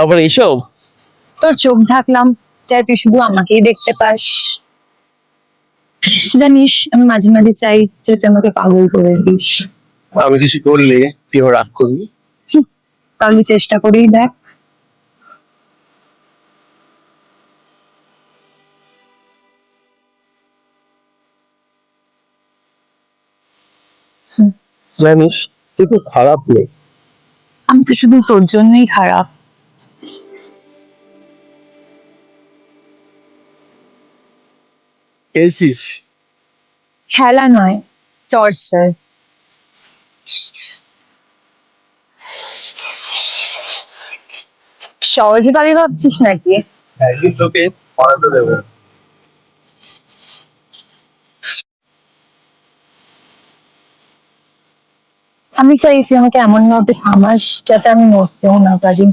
আবার এইসব? তোর চোখ ঢাকলাম, চাই তুই শুধু আমাকেই দেখতে পাস। জানিস আমি মাঝে মাঝে চাই যে তুই আমাকে পাগল করে দিস। আমি কিছু করলে তুই আবার রাগ করবি? তাহলে চেষ্টা করেই দেখ। জানিস তুই খুব খারাপ নেই। আমি তো শুধু তোর জন্যই খারাপ। খেলছিস? খেলা নয়, টর্চার। সহজে পাবি ভাবছিস নাকি? একদিন তোকে পড়াতে দেবো। আমি চাই তুই আমাকে এমন ভাবে থামাস যাতে আমি নড়তেও না পারি।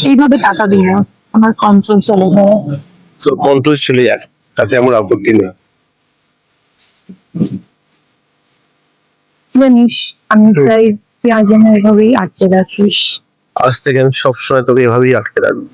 এইভাবে টাকা দিই না, আমার কন্ট্রোল চলে যায়। তোর কন্ট্রোল চলে যাক, তাতে আমার আপত্তি নেই। জানিস আমি চাই তুই আজ আমার এভাবেই আটকে রাখিস। আজ থেকে আমি সবসময় তোকে এভাবেই আটকে রাখবো।